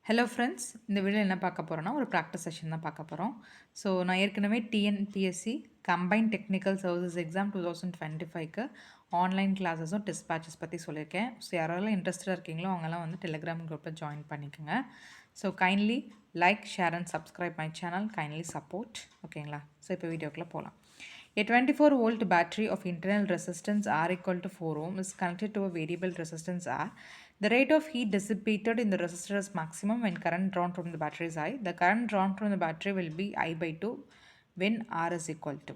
Hello friends, இந்த வீடியோவில் என்ன பார்க்க போகிறோன்னா ஒரு ப்ராக்டிஸ் செஷன் தான் பார்க்க போகிறோம். ஸோ நான் ஏற்கனவே TNPSC combined technical services exam 2025க்கு ஆன்லைன் கிளாஸஸும் டெஸ்ட் பேட்சஸ் பற்றி சொல்லியிருக்கேன். ஸோ யாரெல்லாம் இன்ட்ரெஸ்டடாக இருக்கீங்களோ அவங்கெல்லாம் வந்து டெலிகிராம் குரூப்பில் ஜாயின் பண்ணிக்கோங்க. So kindly like, share and subscribe my channel, kindly support. ஓகேங்களா? ஸோ இப்போ வீடியோக்குள்ளே போகலாம். A 24-volt battery of internal resistance R equal to 4 ohm is connected to a variable resistance R. The rate of heat dissipated in the resistor is maximum when current drawn from the battery is I. The current drawn from the battery will be I by 2 when R is equal to.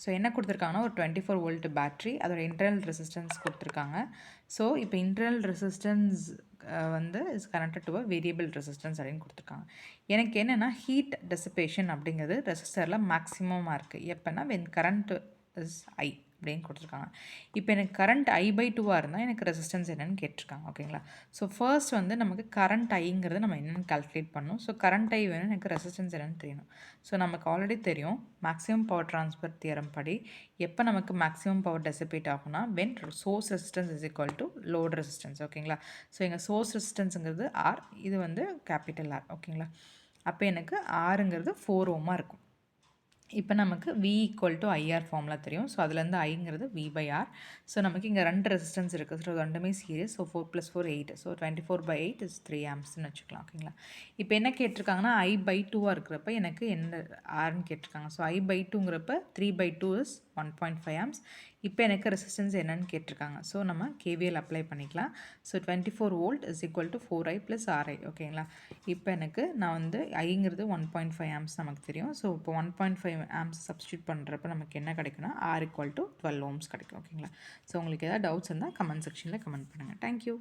So என்ன கொடுத்துருக்காங்கன்னா ஒரு 24 volt battery, அதோட internal resistance கொடுத்துருக்காங்க. So இப்போ internal resistance வந்து is connected to a variable resistance அப்படின்னு கொடுத்துருக்காங்க. எனக்கு என்னென்னா ஹீட் டெசிபேஷன் அப்படிங்கிறது ரெசிஸ்டரில் மேக்ஸிமமாக இருக்குது. எப்போனா வென் கரண்ட் இஸ் ஐ அப்படின்னு கொடுத்துருக்காங்க. இப்போ எனக்கு கரண்ட் I by 2 இருந்தால் எனக்கு ரெசிஸ்டன்ஸ் என்னென்னு கேட்டிருக்காங்க. ஓகேங்களா? ஸோ ஃபர்ஸ்ட் வந்து நமக்கு கரண்ட் ஐங்கிறது நம்ம என்னென்னு கால்குலேட் பண்ணணும். ஸோ கரண்ட் ஐ வேணும், எனக்கு ரெசிஸ்டன்ஸ் என்னென்னு தெரியணும். ஸோ நமக்கு ஆல்ரெடி தெரியும் மேக்ஸிமம் பவர் ட்ரான்ஸ்ஃபர் தியரம் படி எப்போ நமக்கு மேக்ஸிமம் பவர் டெசிபேட் ஆகும்னா when source resistance is equal to load resistance. ஓகேங்களா? ஸோ எங்கள் சோர்ஸ் ரெசிஸ்டன்ஸுங்கிறது R, இது வந்து கேபிட்டல் R. ஓகேங்களா? அப்போ எனக்கு Rங்கிறது 4 ohms இருக்கும். இப்போ நமக்கு V equal to IR formula தெரியும். ஸோ அதுலேருந்து ஐங்கிறது V by R. ஸோ நமக்கு இங்கே 2 ரெசிஸ்டன்ஸ் இருக்குது. ஸோ ரெண்டுமே சீரியஸ். ஸோ 4 + 4 8. ஸோ 24/8 இஸ் 3 ஆம்ஸ்ன்னு வச்சுக்கலாம். ஓகேங்களா? இப்போ என்ன கேட்டிருக்காங்கன்னா I by 2 இருக்கிறப்ப எனக்கு என்ன ஆர்ன்னு கேட்டிருக்காங்க. ஸோ I by 2ங்கிறப்ப 3/2 இஸ் 1.5 ஆம்ஸ். இப்போ எனக்கு ரெசிஸ்டன்ஸ் என்னன்னு கேட்டிருக்காங்க. ஸோ நம்ம KVL அப்ளை பண்ணிக்கலாம். So 24 volt is equal to 4I + RI. ஓகேங்களா? இப்போ எனக்கு நான் வந்து ஐங்கிறது 1.5 ஆம்ஸ் நமக்கு தெரியும். ஸோ இப்போ 1.5 ஆம்ஸ் சப்ஸ்டியூட் பண்ணுறப்ப நமக்கு என்ன கிடைக்குன்னா R = 12 ohms கிடைக்கும். ஓகேங்களா? ஸோ உங்களுக்கு ஏதாவது டவுட்ஸ் இருந்தால் கமெண்ட் செக்ஷனில் கமெண்ட் பண்ணுங்கள். தேங்க்யூ.